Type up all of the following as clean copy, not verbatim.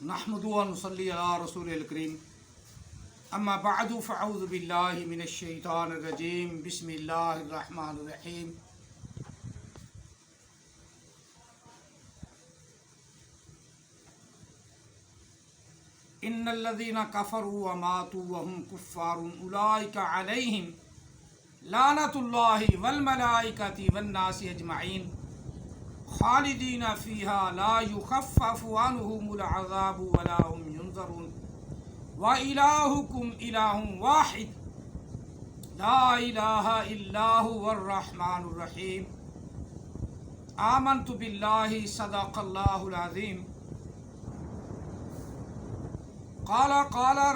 نحمدُ و نصلی علی رسول الکریم اما بعد فاعوذ باللہ من الشیطان الرجیم بسم اللہ الرحمن الرحیم ان الذین کفروا وماتوا وهم کفار اولئک علیہم لعنۃ اللہ والملائکۃ والناس اجمعین خالدین فیہا لا یخفف عنہم العذاب ولا هم ینظرون وإلہکم الہ واحد لا الہ الا هو الرحمن الرحیم آمنت باللہ صدق اللہ العظیم قال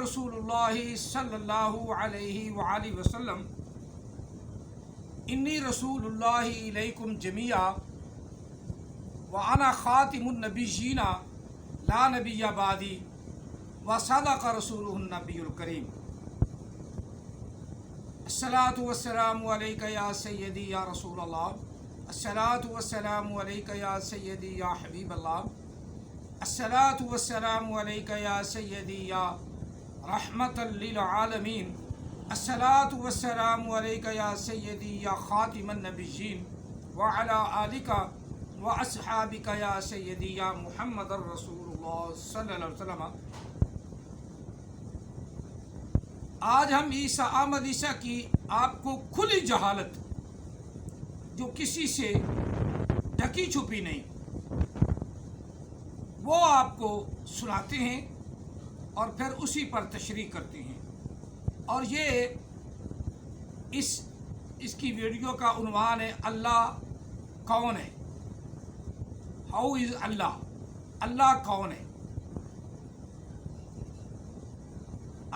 رسول اللہ صلی اللہ علیہ وآلہ وسلم انی رسول اللہ الیکم جمیعا وانا خاتم النبیین لا نبی بعدی وصدق رسولہ النبی الکریم الصلاۃ والسلام علیک یا سیدی یا رسول اللہ الصلاۃ والسلام علیک یا سیدی یا حبیب اللہ الصلاۃ والسلام علیک یا سیدی یا رحمۃ للعالمین الصلاۃ والسلام علیک یا سیدی یا خاتم النبیین وعلی آلک واصحابک یا سیدی یا محمد الرسول اللہ صلی اللہ علیہ وسلم۔ آج ہم عیسیٰ آمد عیسیٰ کی آپ کو کھلی جہالت جو کسی سے ڈھکی چھپی نہیں وہ آپ کو سناتے ہیں اور پھر اسی پر تشریح کرتے ہیں، اور یہ اس کی ویڈیو کا عنوان ہے اللہ کون ہے، ہاؤ از اللہ، اللہ کون ہے۔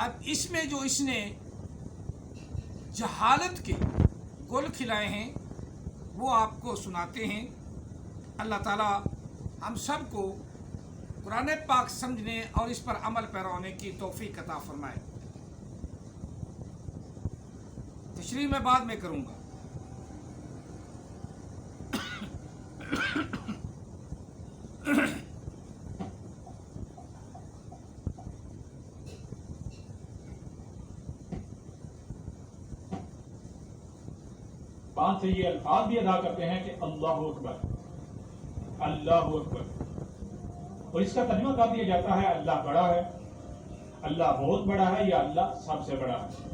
اب اس میں جو اس نے جہالت کے گل کھلائے ہیں وہ آپ کو سناتے ہیں۔ اللہ تعالیٰ ہم سب کو قرآن پاک سمجھنے اور اس پر عمل پیرا ہونے کی توفیق عطا فرمائے۔ تشریح میں بعد میں کروں گا۔ زبان سے یہ الفاظ بھی ادا کرتے ہیں کہ اللہ اکبر، اللہ اکبر، اور اس کا ترجمہ کر دیا جاتا ہے اللہ بڑا ہے، اللہ بہت بڑا ہے، یا اللہ سب سے بڑا ہے۔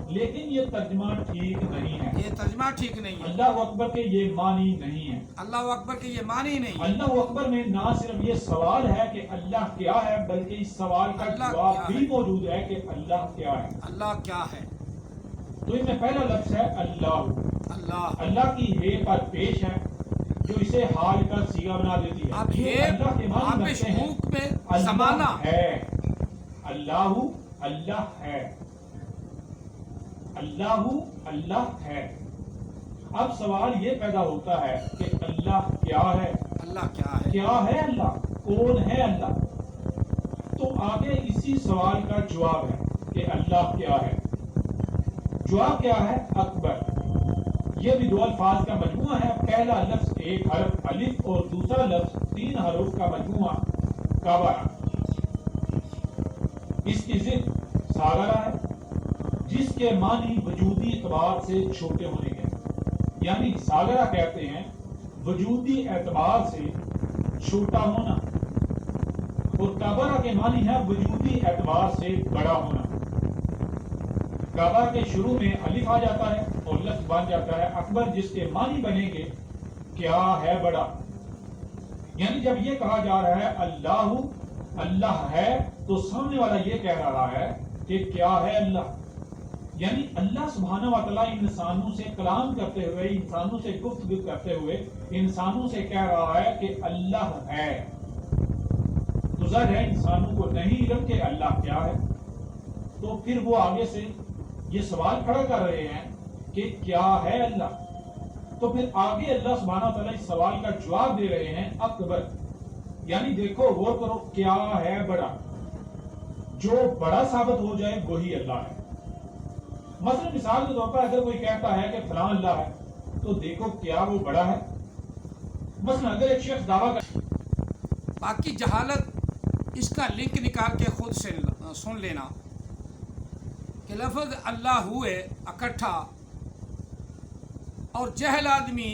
لیکن یہ ترجمہ ٹھیک نہیں ہے، یہ ترجمہ ٹھیک نہیں ہے۔ اللہ اکبر کے یہ معنی نہیں ہے، اللہ اکبر کے یہ معنی نہیں ہے۔ اللہ اکبر میں نہ صرف یہ سوال ہے کہ اللہ کیا ہے، بلکہ اس سوال کا جواب بھی موجود ہے کہ اللہ کیا ہے۔ اللہ کیا ہے؟ تو ان میں پہلا لفظ ہے اللہ۔ اللہ اللہ کی ہے پر پیش ہے جو اسے حال کا صیغہ بنا دیتی ہے۔ اب ہے اللہ کے معنی آپش بنتے ہیں حقوق میں اللہ زمانہ ہے، اللہ اللہ ہے، اللہ اللہ ہے۔ اب سوال یہ پیدا ہوتا ہے کہ اللہ کیا ہے؟ اللہ کیا ہے؟ کیا ہے اللہ؟ کون ہے اللہ؟ تو آگے اسی سوال کا جواب ہے کہ اللہ کیا ہے۔ جواب کیا ہے؟ اکبر۔ یہ بھی دو الفاظ کا مجموعہ ہے، پہلا لفظ ایک حرف الف اور دوسرا لفظ 3 حروف کا مجموعہ کبر۔ اس کی ضد ساغرہ ہے جس کے معنی وجودی اعتبار سے چھوٹے ہونے کے، یعنی ساغرہ کہتے ہیں وجودی اعتبار سے چھوٹا ہونا، اور کبرہ کے معنی ہے وجودی اعتبار سے بڑا ہونا۔ کعبہ کے شروع میں الف آ جاتا ہے اور لفظ بن جاتا ہے اکبر، جس کے معنی بنیں گے کیا ہے بڑا۔ یعنی جب یہ کہا جا رہا ہے اللہ اللہ ہے تو سامنے والا یہ کہہ رہا ہے کہ کیا ہے اللہ، یعنی اللہ سبحانہ و تعالیٰ انسانوں سے کلام کرتے ہوئے، انسانوں سے گفتگو کرتے ہوئے انسانوں سے کہہ رہا ہے کہ اللہ ہے۔ تو ظاہر ہے انسانوں کو نہیں علم کہ اللہ کیا ہے، تو پھر وہ آگے سے یہ سوال کھڑا کر رہے ہیں کہ کیا ہے اللہ۔ تو پھر آگے اللہ سبحانہ و تعالیٰ اس سوال کا جواب دے رہے ہیں اکبر، یعنی دیکھو غور کرو کیا ہے بڑا، جو بڑا ثابت ہو جائے وہی اللہ ہے۔ مثلا مثال کے طور پر اگر کوئی کہتا ہے کہ فلاں اللہ ہے تو دیکھو کیا وہ بڑا ہے؟ مثلا اگر ایک شخص دعویٰ کر باقی جہالت اس کا لنک نکال کے خود سے سن لینا کہ لفظ اللہ ہوئے اکٹھا اور جہل آدمی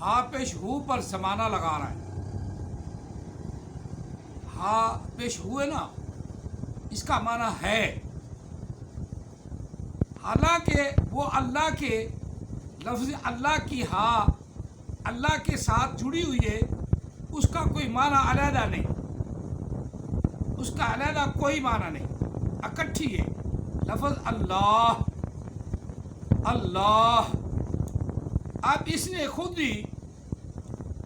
ہاں پیش ہو پر زمانہ لگا رہا ہے. ہاں پیش ہوئے نا اس کا معنی ہے، حالانکہ وہ اللہ کے لفظ اللہ کی ہاں اللہ کے ساتھ جڑی ہوئی ہے، اس کا کوئی معنی علیحدہ نہیں، اس کا علیحدہ کوئی معنی نہیں، اکٹھی ہے لفظ اللہ اللہ. اب اس نے خود ہی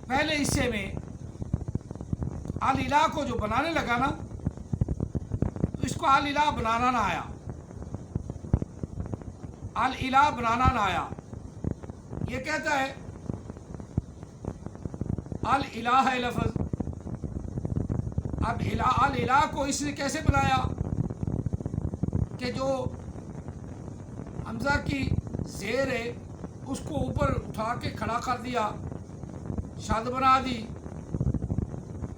پہلے حصے میں الہ کو جو بنانے لگا نا تو اس کو الہ بنانا نہ آیا، الہ بنانا نہ آیا. یہ کہتا ہے الہ ہے لفظ. اب الہ کو اس نے کیسے بنایا کہ جو حمزہ کی زیر ہے اس کو اوپر اٹھا کے کھڑا کر دیا، شاد بنا دی،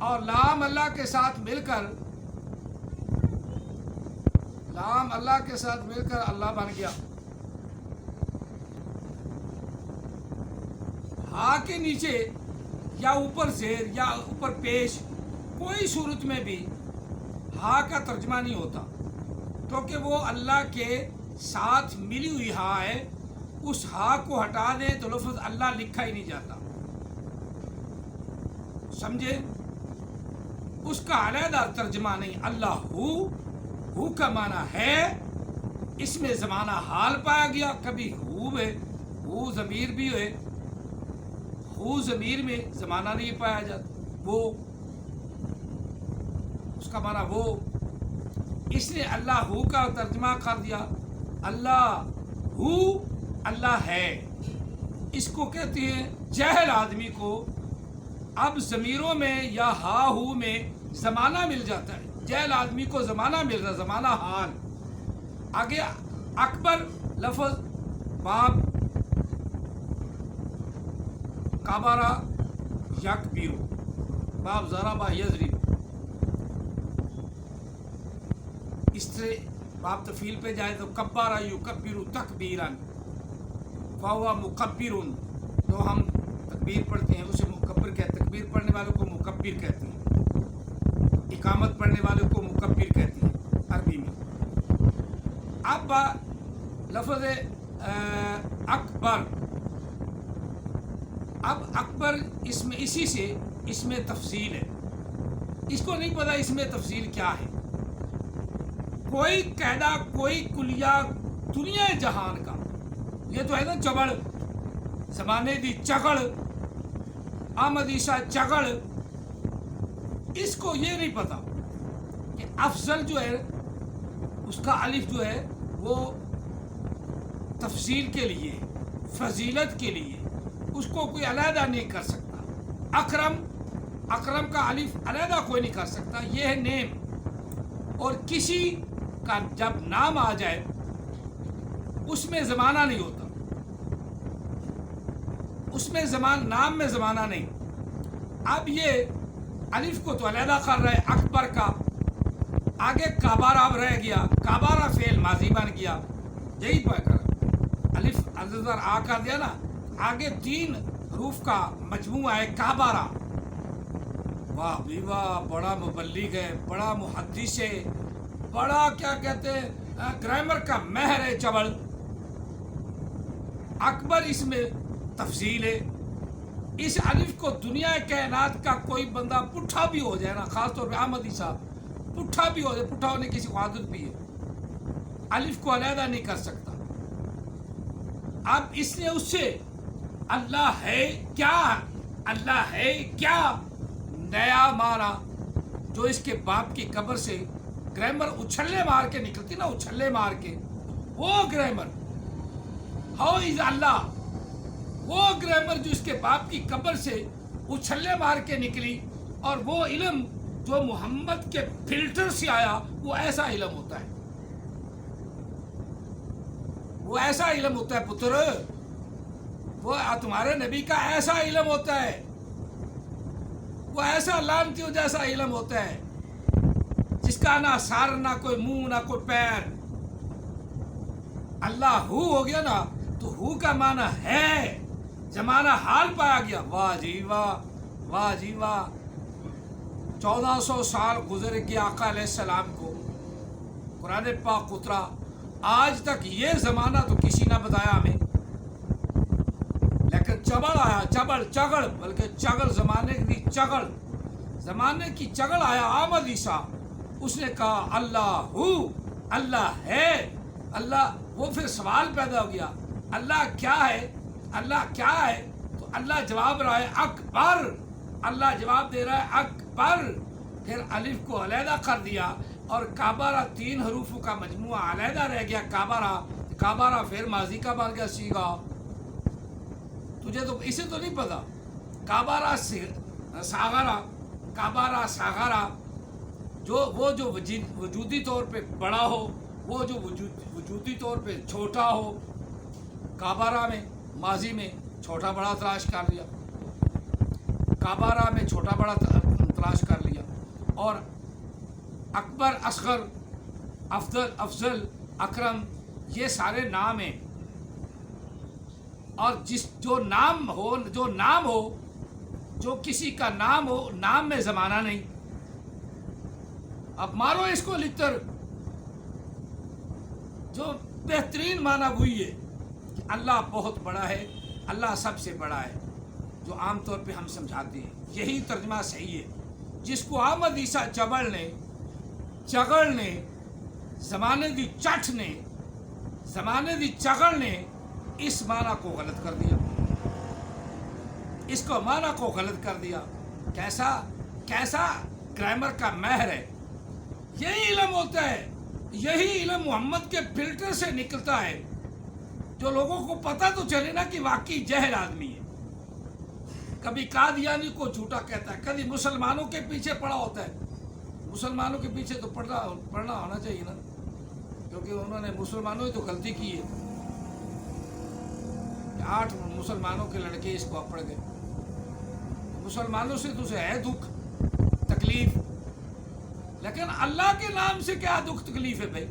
اور لام اللہ کے ساتھ مل کر اللہ بن گیا. ہاں کے نیچے یا اوپر زیر یا اوپر پیش کوئی صورت میں بھی ہاں کا ترجمہ نہیں ہوتا، کیونکہ وہ اللہ کے ساتھ ملی ہوئی ہاں ہے. اس ہاں کو ہٹا دیں تو لفظ اللہ لکھا ہی نہیں جاتا، سمجھے؟ اس کا علیحدہ ترجمہ نہیں. اللہ ہو کا معنی ہے، اس میں زمانہ حال پایا گیا. کبھی ہو ضمیر بھی ہے، ہو ضمیر میں زمانہ نہیں پایا جاتا، وہ اس کا معنی وہ. اس نے اللہ ہو کا ترجمہ کر دیا. اللہ ہو اللہ ہے. اس کو کہتے ہیں جاہل آدمی کو اب ضمیروں میں یا ہا ہو میں زمانہ مل جاتا ہے. جاہل آدمی کو زمانہ مل رہا، زمانہ حال. آگے اکبر لفظ باب کابارا یکبیرو، باب ضربا یضرب، اس سے باب تفیل پہ جائے تو کبارا یکبرو تکبیرن فہو مکبرن. تو ہم تکبیر پڑھتے ہیں اسے مکبر کہتے ہیں. تکبیر پڑھنے والوں کو مکبر کہتے ہیں، اقامت پڑھنے والوں کو مکبر کہتے ہیں عربی میں. اب لفظ اکبر، اب اکبر اس میں اسی سے اس میں تفصیل ہے. اس کو نہیں پتا اس میں تفصیل کیا ہے. کوئی قاعدہ کوئی کلیہ دنیا جہان کا، یہ تو ہے نا چبڑ زمانے دی چگڑ آمدیشہ چگڑ، اس کو یہ نہیں پتا کہ افضل جو ہے اس کا الف جو ہے وہ تفصیل کے لیے، فضیلت کے لیے، اس کو کوئی علیحدہ نہیں کر سکتا. اکرم کا الف علیحدہ کوئی نہیں کر سکتا. یہ ہے نیم. اور کسی کا جب نام آ جائے اس میں زمانہ نہیں ہوتا، اس میں نام میں زمانہ نہیں. اب یہ الف کو تو علیحدہ کر رہا ہے اکبر کا. آگے کابارہ رہ گیا، کابارہ فعل ماضی بن گیا. یہی پہ کر الف ازر آ کر دیا نا. آگے 3 حروف کا مجموعہ ہے کابارہ. واہ بھی واہ، بڑا مبلغ ہے، بڑا محدث ہے، بڑا کیا کہتے ہیں گرامر کا ماہر ہے چبل. اکبر اس میں تفصیل ہے. اس الف کو دنیا کائنات کا کوئی بندہ پٹھا بھی ہو جائے نا، خاص طور پہ احمدی صاحب پٹھا بھی ہو جائے، پٹھا ہونے کی عادت بھی ہے، الف کو علیحدہ نہیں کر سکتا. اب اس نے اس سے اللہ ہے کیا، اللہ ہے کیا نیا مانا جو اس کے باپ کی قبر سے گرامر اچھلے مار کے نکلتی نا، اچھلے مار کے، وہ گرامر ہاؤ از اللہ، وہ گرامر جو اس کے باپ کی قبر سے اچھلے مار کے نکلی. اور وہ علم جو محمد کے فلٹر سے آیا وہ ایسا علم ہوتا ہے، وہ ایسا علم ہوتا ہے پتر، وہ تمہارے نبی کا ایسا علم ہوتا ہے، وہ ایسا لانتیوں جیسا علم ہوتا ہے. جس کا نہ سر نہ کوئی منہ نہ کوئی پیر. اللہ ہو گیا نا تو ہو کا معنی ہے، زمانہ حال پایا گیا. واہ جی واہ، واہ جی واہ. 1400 سال گزر گیا آقا علیہ السلام کو، قرآن پاک اترا، آج تک یہ زمانہ تو کسی نہ بتایا ہمیں. لیکن چبل آیا، چگڑ، بلکہ چگل زمانے کی چگل، زمانے کی چگل آیا احمد عیسیٰ. اس نے کہا اللہ ہو، اللہ ہے. اللہ، وہ پھر سوال پیدا ہو گیا اللہ کیا ہے، اللہ کیا ہے؟ تو اللہ جواب رہا ہے اکبر. اللہ جواب دے رہا ہے اکبر. پھر الف کو علیحدہ کر دیا اور کعبہ 3 حروفوں کا مجموعہ علیحدہ رہ گیا. کعبہ پھر ماضی کا بن گیا سیگا. تجھے تو اسے تو نہیں پتا. کعبہ ساغرہ وہ جو وجودی طور پہ بڑا ہو، وہ جو وجودی طور پہ چھوٹا ہو. کعبہ میں ماضی میں چھوٹا بڑا تلاش کر لیا، کعبہ میں چھوٹا بڑا تلاش کر لیا. اور اکبر، اصغر، افضل، اکرم، یہ سارے نام ہیں. اور جو نام ہو، جو کسی کا نام ہو، نام میں زمانہ نہیں. اب مارو اس کو لکھ کر. جو بہترین معنی وہی ہے کہ اللہ بہت بڑا ہے، اللہ سب سے بڑا ہے، جو عام طور پہ ہم سمجھاتے ہیں. یہی ترجمہ صحیح ہے. جس کو احمد عیسیٰ چگڑ نے زمانے دی چٹ نے، زمانے دی چگڑ نے اس معنی کو غلط کر دیا، اس کو معنی کو غلط کر دیا. کیسا گرامر کا ماہر ہے. یہی علم ہوتا ہے، یہی علم محمد کے فلٹر سے نکلتا ہے، جو لوگوں کو پتہ تو چلے نا کہ واقعی جاہل آدمی ہے. کبھی قادیانی کو جھوٹا کہتا ہے، کبھی مسلمانوں کے پیچھے پڑا ہوتا ہے. مسلمانوں کے پیچھے تو پڑنا ہونا چاہیے نا، کیونکہ انہوں نے مسلمانوں ہی تو غلطی کی ہے. 8 مسلمانوں کے لڑکے اس کو پڑ گئے. مسلمانوں سے تو ہے دکھ تکلیف، لیکن اللہ کے نام سے کیا دکھ تکلیف ہے بھائی؟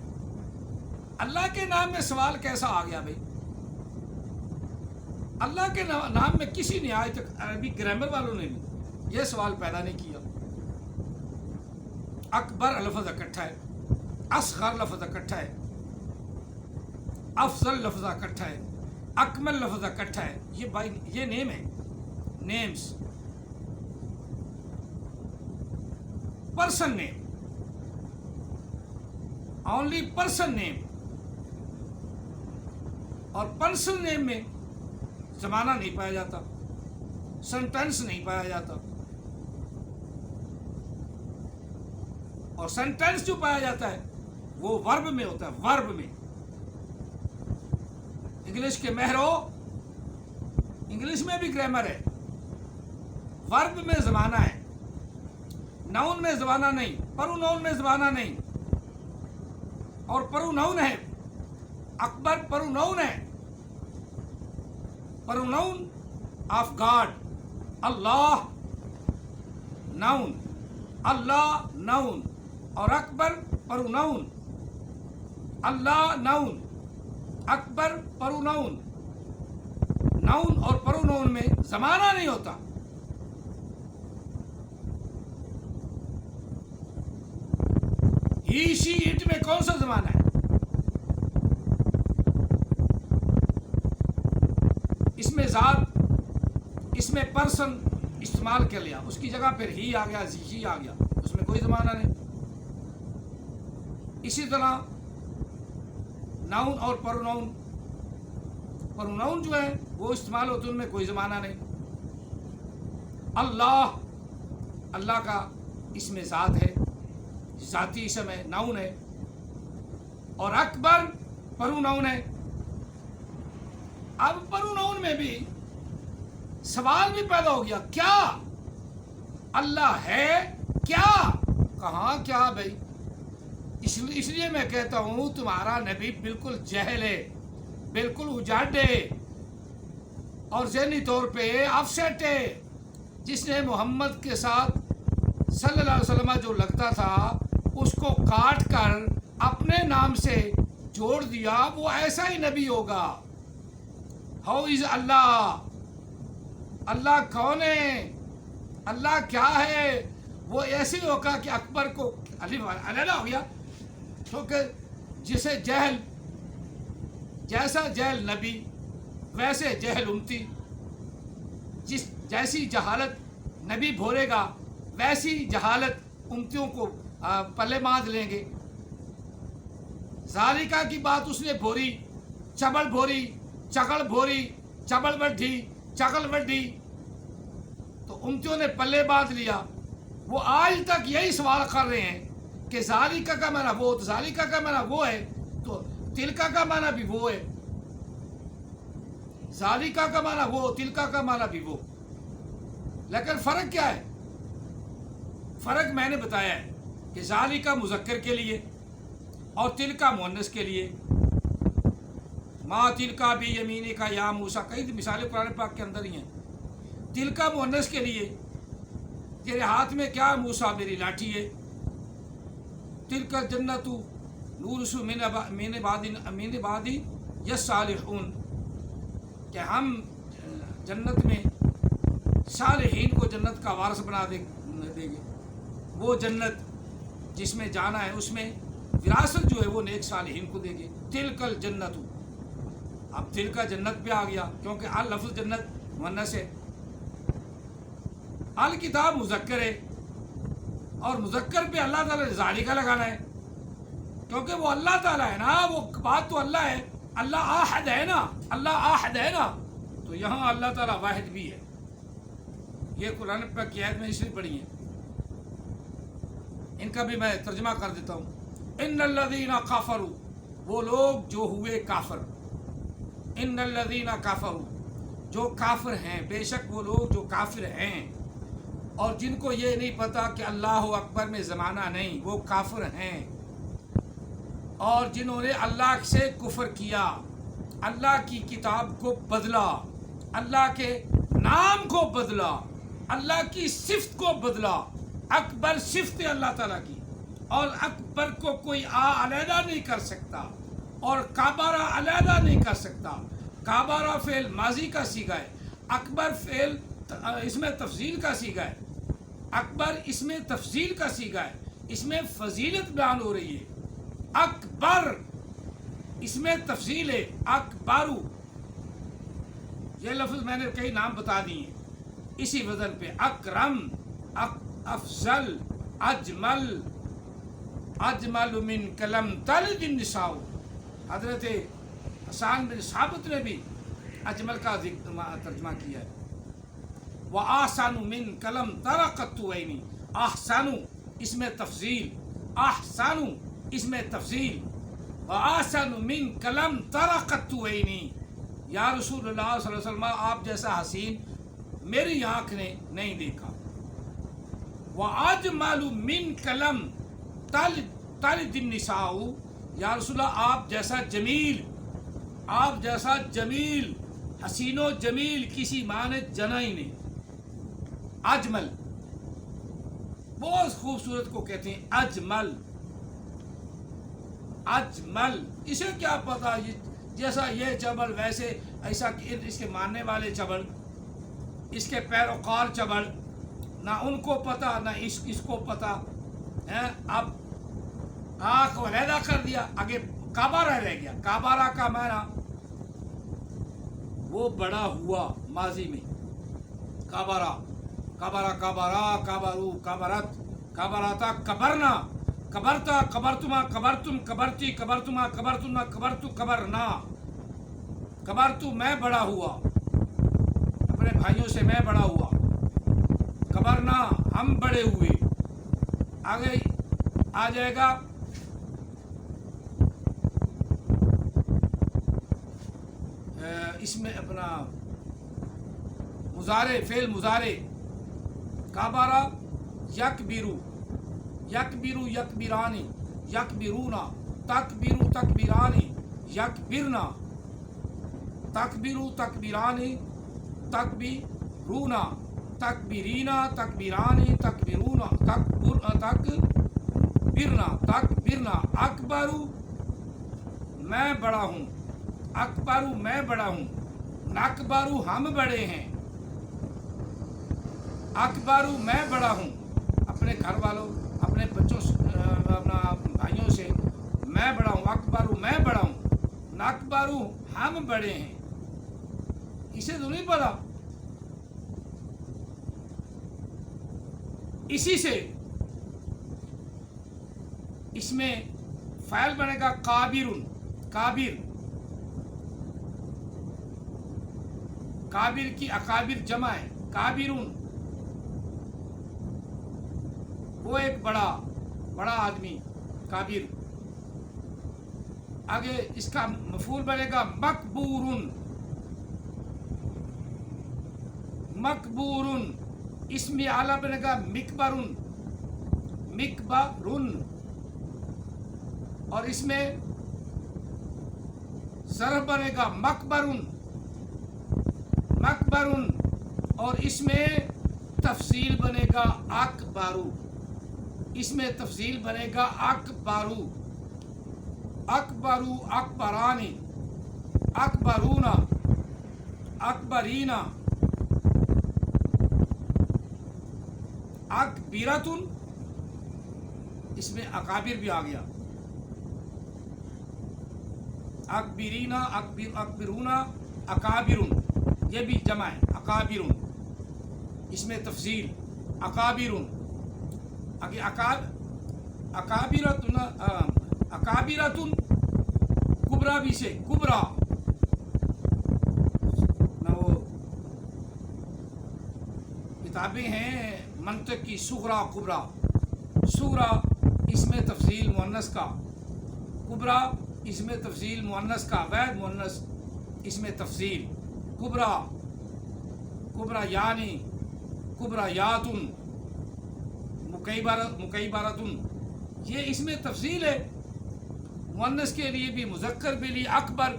اللہ کے نام میں سوال کیسا آ گیا بھائی؟ اللہ کے نام میں کسی نے آج تک، عربی گرامر والوں نے بھی یہ سوال پیدا نہیں کیا. اکبر لفظ اکٹھا ہے، اصغر لفظ اکٹھا ہے، افضل لفظ اکٹھا ہے، اکمل لفظ اکٹھا ہے. یہ نیم ہے، نیمز، پرسن نیم، اونلی پرسن نیم. اور پرسن نیم میں زمانہ نہیں پایا جاتا، سینٹینس نہیں پایا جاتا. اور سینٹینس جو پایا جاتا ہے وہ ورب میں ہوتا ہے، ورب میں. انگلش کے مہرو، انگلش میں بھی گرامر ہے. ورب میں زمانہ ہے، ناؤن میں زمانہ نہیں، پروناؤن میں زمانہ نہیں. اور پروناؤن ہے، اکبر پروناؤن ہے، pronoun of God. Allah noun, Allah noun, اور اکبر پروناؤن. اللہ ناؤن، اکبر پروناؤن. ناؤن اور پروناؤن میں زمانہ نہیں ہوتا. ہی شی اٹ میں کون سا زمانہ ہے؟ اس میں ذات، اس میں پرسن استعمال کر لیا، اس کی جگہ پھر ہی آ گیا، شی آ گیا، اس میں کوئی زمانہ نہیں. اسی طرح ناؤن اور پروناؤن، پروناؤن جو ہے وہ استعمال ہوتے، ان میں کوئی زمانہ نہیں. اللہ، اللہ کا اس میں ذات ہے، ذاتی اسم ہے، ناؤن ہے. اور اکبر پروناؤن ہے. اب پروناؤن میں بھی سوال بھی پیدا ہو گیا، کیا اللہ ہے؟ کیا؟ کہاں کیا بھائی؟ اس لیے میں کہتا ہوں تمہارا نبی بالکل جہل ہے، بالکل اجاڈ ہے، اور ذہنی طور پہ آفسیٹ ہے. جس نے محمد کے ساتھ صلی اللہ علیہ وسلم جو لگتا تھا اس کو کاٹ کر اپنے نام سے جوڑ دیا وہ ایسا ہی نبی ہوگا. ہاؤ از اللہ؟ اللہ کون ہے؟ اللہ کیا ہے؟ وہ ایسے ہوگا کہ اکبر کو علیحدہ ہو گیا، کیونکہ جسے جہل، جیسا جہل نبی ویسے جہل امتی، جیسی جہالت نبی بھولے گا ویسی جہالت امتیوں کو پلے باندھ لیں گے. ذالکہ کی بات اس نے بھوری، چبل بھوری، چکڑ بھوری، چبل بڈھی، چکل بڈھی، تو امتیوں نے پلے باندھ لیا. وہ آج تک یہی سوال کر رہے ہیں کہ ذالکہ کا معنی وہ، تو ذالکہ کا معنی وہ ہے تو تلکہ کا معنی بھی وہ ہے. ذالکہ کا معنی وہ، تلکہ کا معنی بھی وہ. لیکن فرق کیا ہے؟ فرق میں نے بتایا ہے کہ ذالکہ مذکر کے لیے اور تلکہ مؤنث کے لیے. ما تلکہ بھی یمینی کا یا موسیٰ، کئی مثالیں قرآن پاک کے اندر ہی ہیں. تلکہ مؤنث کے لیے تیرے ہاتھ میں کیا موسیٰ؟ میری لاٹھی ہے. تلکہ جنت نورث من بعدی یصالحون، کہ ہم جنت میں صالحین کو جنت کا وارث بنا دیں گے. وہ جنت جس میں جانا ہے اس میں وراثت جو ہے وہ نیک صالحین کو دیں گے. تلکل جنت، اب تلکا جنت پہ آ گیا کیونکہ لفظ جنت مؤنث ہے. الکتاب مذکر ہے اور مذکر پہ اللہ تعالیٰ نے ذالکہ لگانا ہے کیونکہ وہ اللہ تعالیٰ ہے نا، وہ بات تو اللہ ہے. اللہ احد ہے نا، اللہ احد ہے نا، تو یہاں اللہ تعالیٰ واحد بھی ہے. یہ قرآن پاک کی آیت میں اس لیے پڑھی ہے. ان کا بھی میں ترجمہ کر دیتا ہوں. ان الذین کفروا، وہ لوگ جو ہوئے کافر. ان الذین کفروا، جو کافر ہیں، بے شک وہ لوگ جو کافر ہیں اور جن کو یہ نہیں پتا کہ اللہ اکبر میں زمانہ نہیں، وہ کافر ہیں. اور جنہوں نے اللہ سے کفر کیا، اللہ کی کتاب کو بدلا، اللہ کے نام کو بدلا، اللہ کی صفت کو بدلا. اکبر صفت ہے اللہ تعالیٰ کی، اور اکبر کو کوئی علیحدہ نہیں کر سکتا اور کابارہ علیحدہ نہیں کر سکتا. کابارہ فعل ماضی کا صیغہ ہے، اکبر فعل اس میں تفضیل کا صیغہ ہے. اکبر اس میں تفضیل کا صیغہ ہے، اس میں فضیلت بیان ہو رہی ہے. اکبر اس میں تفضیل ہے، اکبارو. یہ لفظ میں نے کئی نام بتا دیے ہیں اسی وزن پہ. اکرم، افضل، اجمل، اجمل من کلم تلد النساء. حضرت حسان بن ثابت نے بھی اجمل کا ترجمہ کیا ہے. وَأَحْسَنُ مِنْ کلم ترقت عینی. احسن اس میں تفضیل، احسن اس میں تفضیل. وَأَحْسَنُ مِنْ کلم ترقت عینی. یا رسول اللہ صلی اللہ علیہ وسلم، آپ جیسا حسین میری آنکھ نے نہیں دیکھا. وَأَجْمَلُ مِنْ کلم تلد النساء. یا رسول اللہ آپ جیسا جمیل، آپ جیسا جمیل، حسین و جمیل کسی ماں نے جنا ہی نہیں. اجمل بہت خوبصورت کو کہتے ہیں اجمل. اجمل اسے کیا پتا جیسا یہ چبل ویسے ایسا اس کے ماننے والے چبل، اس کے پیروکار چبل، نہ ان کو پتا نہ اس کو پتا. اب آنکھ علیحدہ کر دیا، آگے کابارہ رہ گیا. کابارہ کا معنی وہ بڑا ہوا ماضی میں. کابارہ، کابارہ، کابارہ، کابارو، کابرت، کابراتا، کبرنا، کبرتا، کبرتما، کبرتم، کبرتی، کبرتما، کبرتنا، کبرتو، کبرنا. کبرتو میں بڑا ہوا، اپنے بھائیوں سے میں بڑا ہوا. کبرنا ہم بڑے ہوئے. آگے آ جائے گا اس میں اپنا مضارع، فعل مضارع. کابارہ یکبرو، یکبرو، یکبرانی، یکبرونا. تکبرو، تکبرانی، یکبرنا. تکبرو، تکبرانی، تکبرونا. تکبرینا، تکبرانی، تکبرونا. تکبرنا اکبرو میں بڑا ہوں، اکبرو میں بڑا ہوں، نکبرو ہم بڑے ہیں، اکبرو میں بڑا ہوں اپنے گھر والوں، اپنے بچوں سے، اپنا بھائیوں سے میں بڑا ہوں، اکبرو میں بڑا ہوں، نکبرو ہم بڑے ہیں. اسے تو نہیں پتا. اسی سے اس میں فعل بنے گا کابرن، کابر، کابر کی اکابر جمع ہے، کابرن وہ ایک بڑا آدمی کابر. آگے اس کا مفعول بنے گا مکبورن، مکبورن. اس میں اعلیٰ بنے گا مکبرن، مکبرن. اور اس میں ظرف بنے گا مکبرن، مکبرن. اور اس میں تفصیل بنے گا اکبرو، اس میں تفصیل بنے گا اکبرو، اکبرو، اکبرانی، اکبرونا، اکبرینا، اکبرتن. اس میں اکابر بھی آ گیا، اکبرینا، اکبرونا، اکابرن. یہ بھی جمع ہے اکابرن. اس میں تفصیل اکابرن. آگے اکابرتن، اکابرتن کبرا بھی سے، کبرا نہ وہ کتابیں ہیں منطق کی، صغرا کبرا. صغرا اس میں تفصیل مؤنث کا، کبرا اس میں تفصیل مؤنث کا، غیر مؤنث اس میں تفصیل. کبرا، کبرا یعنی، کبرا یاتن، مکیبرتن. یہ اس میں تفصیل ہے مؤنث کے لیے بھی، مذکر کے لیے. اکبر،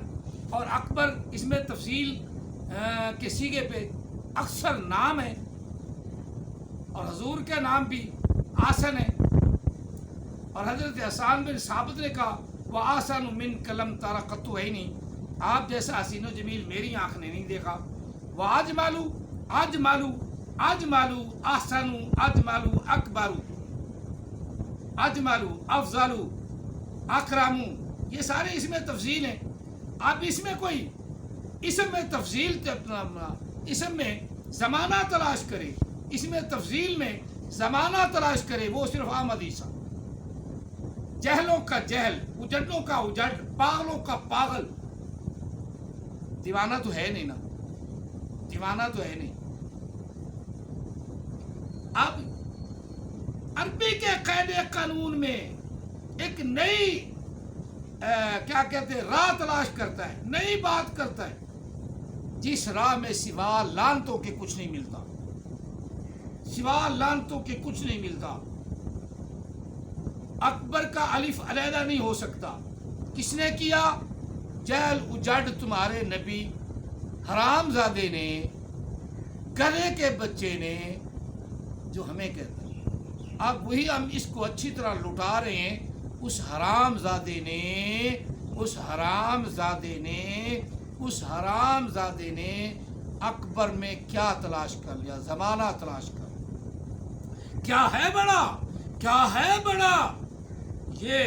اور اکبر اس میں تفصیل کے صیغے پہ اکثر نام ہے، اور حضور کا نام بھی آسن ہے. اور حضرت حسان بن ثابت نے کہا وہ آسن من کلم تارا قطو ہے نہیں، آپ جیسا حسین و جمیل میری آنکھ نے نہیں دیکھا. وہ اجمالو، اجمالو، اجمالو، احسنو، اجمالو، اکبرو، اجمالو، افضلو، اکرمو. یہ سارے اس میں تفصیل ہیں. آپ اس میں کوئی اسم میں تفصیل، اسم میں زمانہ تلاش کرے، اس میں تفصیل میں زمانہ تلاش کرے، وہ صرف آمد عیسیٰ. جہلوں کا جہل، اجڑوں کا اجڑ، پاگلوں کا پاگل. دیوانہ تو ہے نہیں نا، دیوانہ تو ہے نہیں. اب عربی کے قید قانون میں ایک نئی کیا کہتے ہیں راہ تلاش کرتا ہے، نئی بات کرتا ہے، جس راہ میں سوا لعنتوں کے کچھ نہیں ملتا، سوا لعنتوں کے کچھ نہیں ملتا. اکبر کا الف علیحدہ نہیں ہو سکتا. کس نے کیا؟ جہل اجڑ تمہارے نبی حرام زادے نے، گدھے کے بچے نے، جو ہمیں کہتا ہے. اب وہی ہم اس کو اچھی طرح لٹا رہے ہیں. اس حرام زادے نے، اس حرام زادے نے، اس حرام زادے نے اکبر میں کیا تلاش کر لیا؟ زمانہ تلاش کر. کیا ہے بڑا، کیا ہے بڑا؟ یہ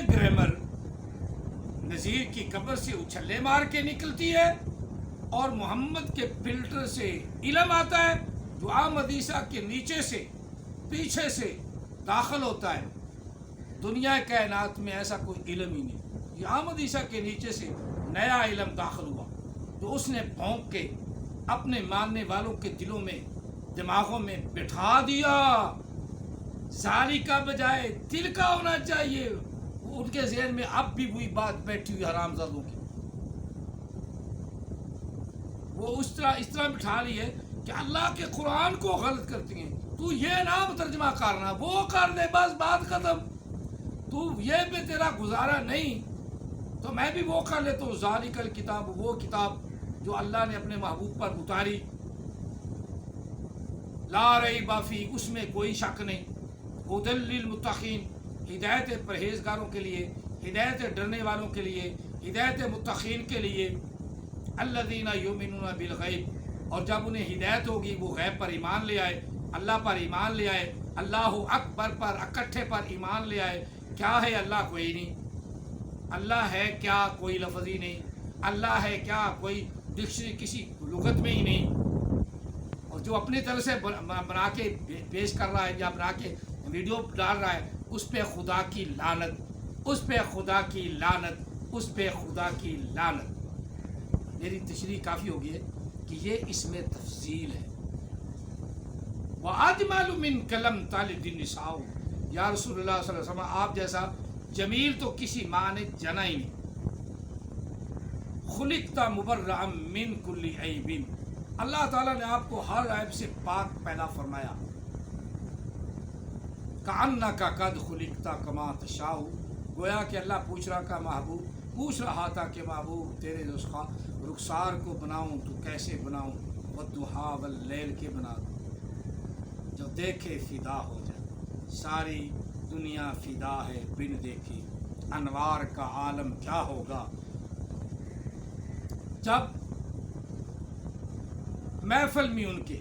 گرامر نذیر کی قبر سے اچھلے مار کے نکلتی ہے، اور محمد کے فلٹر سے علم آتا ہے جو احمد عیسیٰ کے نیچے سے، پیچھے سے داخل ہوتا ہے. دنیا کائنات میں ایسا کوئی علم ہی نہیں. یہ احمد عیسیٰ کے نیچے سے نیا علم داخل ہوا، جو اس نے پھونک کے اپنے ماننے والوں کے دلوں میں، دماغوں میں بٹھا دیا. زاری کا بجائے دل کا ہونا چاہیے. ان کے ذہن میں اب بھی وہی بات بیٹھی ہوئی حرام زادوں کی. وہ اس طرح بٹھا لی ہے کہ اللہ کے قرآن کو غلط کرتی ہیں. تو یہ نام ترجمہ کرنا، وہ کر دے، بس بات ختم. تو یہ بھی تیرا گزارا نہیں تو میں بھی وہ کر لیتا ہوں. ذالک الکتاب، وہ کتاب جو اللہ نے اپنے محبوب پر اتاری، لا ریب فیہ، اس میں کوئی شک نہیں. ہدی للمتقین، ہدایت پرہیزگاروں کے لیے، ہدایت ڈرنے والوں کے لیے، ہدایت متقین کے لیے، الذین یؤمنون بالغیب، اور جب انہیں ہدایت ہوگی وہ غیب پر ایمان لے آئے، اللہ پر ایمان لے آئے، اللہ اکبر پر اکٹھے پر ایمان لے آئے۔ کیا ہے اللہ؟ کوئی نہیں۔ اللہ ہے کیا؟ کوئی لفظ ہی نہیں۔ اللہ ہے کیا؟ کوئی ڈکشنری کسی لغت میں ہی نہیں۔ اور جو اپنی طرح سے بنا کے پیش کر رہا ہے یا بنا کے ویڈیو ڈال رہا ہے، اس پہ خدا کی لعنت، اس پہ خدا کی لعنت، اس پہ خدا کی لعنت۔ میری تشریح کافی ہوگی ہے کہ یہ اس میں تفصیل ہے۔ وَأَجْمَلُ مِنْكَ لَمْ تَلِدِ النِّسَاءُ، یا رسول اللہ صلی اللہ علیہ وسلم آپ جیسا جمیل تو کسی ماں نے جنا ہی نہیں۔ خُلِقْتَ مُبَرَّأً مِنْ كُلِّ عَیْبٍ، اللہ تعالیٰ نے آپ کو ہر عیب سے پاک پیدا فرمایا۔ كَأَنَّكَ قَدْ خُلِقْتَ كَمَا تَشَاءُ، گویا کہ اللہ پوچھ رہا تھا کہ محبوب تیرے رخسار کو بناؤں تو کیسے بناؤں؟ وَالضُّحَىٰ وَاللَّیْلِ کے بنا دوں جو دیکھے فدا ہو جائے۔ ساری دنیا فدا ہے بن دیکھے، انوار کا عالم کیا ہوگا۔ جب محفل میں ان کے،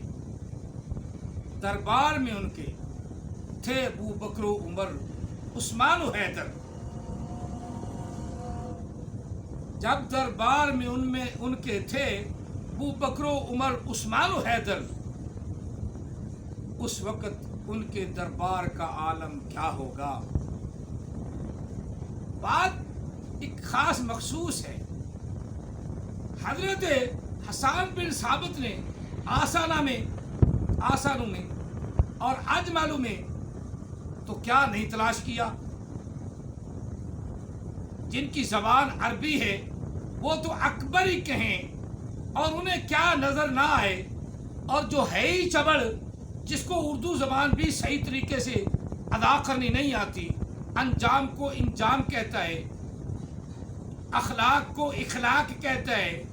دربار میں ان کے تھے ابو بکر و عمر، عثمان و حیدر، جب دربار میں ان کے تھے ابو بکر و عمر، عثمان و حیدر، اس وقت ان کے دربار کا عالم کیا ہوگا۔ بات ایک خاص مخصوص ہے۔ حضرت حسان بن ثابت نے آسانوں میں اور اجمالوں میں تو کیا نہیں تلاش کیا۔ جن کی زبان عربی ہے وہ تو اکبر ہی کہیں اور انہیں کیا نظر نہ آئے، اور جو ہے ہی چبڑ، جس کو اردو زبان بھی صحیح طریقے سے ادا کرنی نہیں آتی، انجام کو انجام کہتا ہے، اخلاق کو اخلاق کہتا ہے،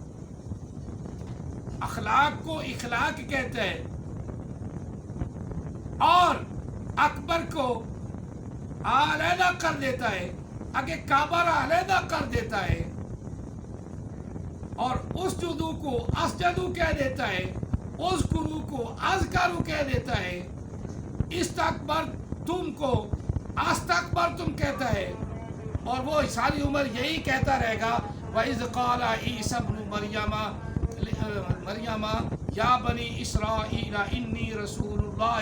اخلاق کو اخلاق کہتا ہے، اور اکبر کو علیحدہ کر دیتا ہے، آگے کعبہ علیحدہ کر دیتا ہے، اور اس جدو کو اسجدو کہہ دیتا ہے، اس گرو کو اذکارو کہہ دیتا ہے، استکبر تم کو استکبر تم کہتا ہے، اور وہ ساری عمر یہی کہتا رہے گا۔ وَإِذْ قَالَ عِیسَیٰ ابْنُ مَرْیَمَ یا بنی اسرائیل انی رسول اللہ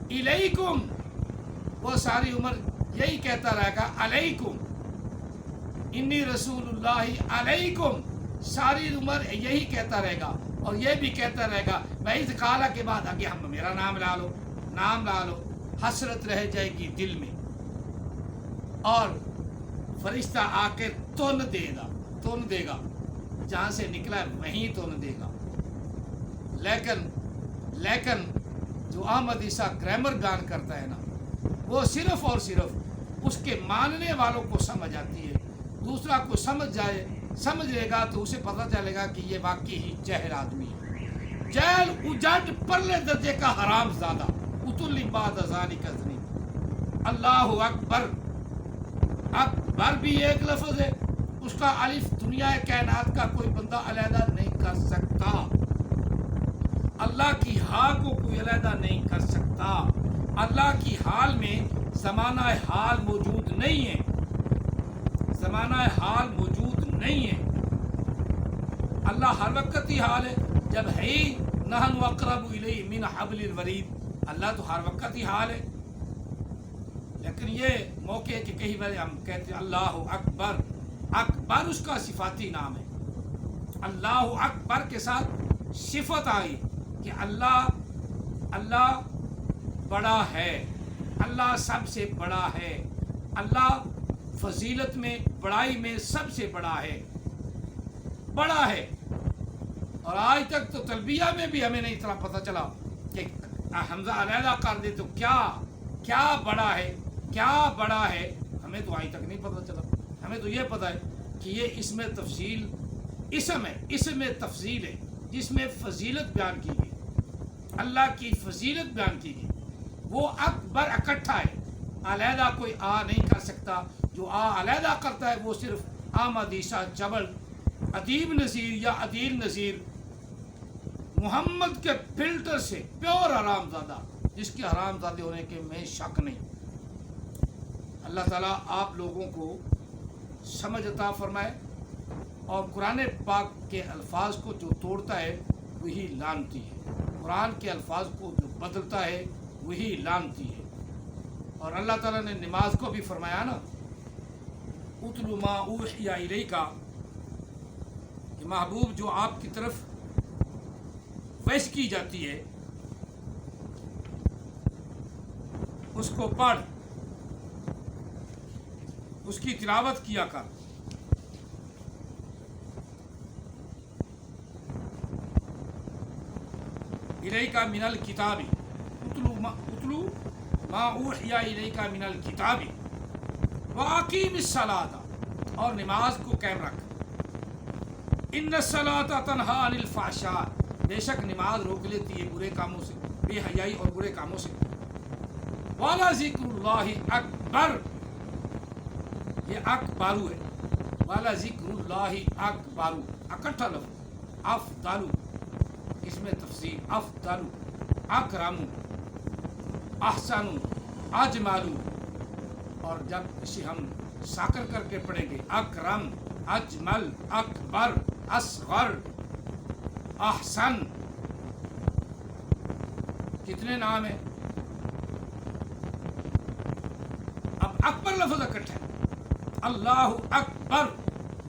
الیکم، وہ ساری عمر یہی کہتا رہے گا، علیکم، انی رسول اللہ علیکم، ساری عمر یہی کہتا رہے گا، اور یہ بھی کہتا رہے گا۔ وَإِذْ قَالَ کے بعد آگے ہم میرا نام لا لو، حسرت رہ جائے گی دل میں، اور فرشتہ آ کے تن دے گا، جہاں سے نکلا ہے وہیں تن دے گا۔ لیکن جو احمد عیسیٰ گرامر بیان کرتا ہے نا، وہ صرف اور صرف اس کے ماننے والوں کو سمجھ آتی ہے، دوسرا کو سمجھ لے گا تو اسے پتہ چلے گا کہ یہ واقعی ہی جاہل آدمی ہے، جہل اجٹ پرلے درجے کا حرام زادہ، اتل بعد ذالک ذنی۔ اللہ اکبر، اکبر بھی ایک لفظ ہے، اس کا الف دنیا کائنات کا کوئی بندہ علیحدہ نہیں کر سکتا، اللہ کی ہاں کو کوئی علیحدہ نہیں کر سکتا۔ اللہ کی حال میں زمانہ حال موجود نہیں ہے، زمانہ حال موجود نہیں ہے۔ اللہ ہر وقت ہی حال ہے، جب ہے ہی نحن اقرب الیہ من حبل الورید، اللہ تو ہر وقت ہی حال ہے۔ لیکن یہ موقع ہے کہ کئی بار ہم کہتے ہیں اللہ اکبر، اکبر اس کا صفاتی نام ہے، اللہ اکبر کے ساتھ صفت آئی کہ اللہ بڑا ہے، اللہ سب سے بڑا ہے، اللہ فضیلت میں بڑائی میں سب سے بڑا ہے، اور آج تک تو تلبیہ میں بھی ہمیں نہیں اتنا پتہ چلا کہ حمزہ علیحدہ کر دے تو کیا بڑا ہے، ہمیں تو آج تک نہیں پتہ چلا۔ ہمیں تو یہ پتہ ہے کہ یہ اسم تفضیل ہے، جس میں فضیلت بیان کی گئی، اللہ کی فضیلت بیان کی گئی. وہ اکبر اکٹھا ہے، علیحدہ کوئی آ نہیں کر سکتا. جو آ علیحدہ کرتا ہے وہ صرف آمدیسہ جبل ادیب نذیر یا عدیل نذیر محمد کے فلٹر سے پیور حرام زادہ، جس کے حرام زادے ہونے کے میں شک نہیں. اللہ تعالیٰ آپ لوگوں کو سمجھ عطا فرمائے، اور قرآن پاک کے الفاظ کو جو توڑتا ہے وہی لعنتی ہے، قرآن کے الفاظ کو جو بدلتا ہے وہی لعنتی ہے. اور اللہ تعالیٰ نے نماز کو بھی فرمایا نا، اتل ما اوحی الیک، کہ محبوب جو آپ کی طرف وحی کی جاتی ہے اس کو پڑھ، اس کی تلاوت کیا کر. الیک من الکتاب، اتلو ما اوحی الیک من الکتاب واقیم الصلاۃ، اور نماز کو قائم رکھ. ان الصلاۃ تنہی عن الفحشاء، بے شک نماز روک لیتی ہے برے کاموں سے، بے حیائی اور برے کاموں سے. والا ذکر اللہ اکبر، یہ اکبارو ہے، والا ذکر اللہ اکبارو اکٹھا لفظ. افضل، اس میں تفسیر، افضل، اکرم، احسن، اجمل. اور جب اسے ہم ساکر کر کے پڑھیں گے، اکرم، اجمل، اکبر، اصغر، احسن، کتنے نام ہیں؟ اب اکبر لفظ اکٹھا ہے. اللہ اکبر،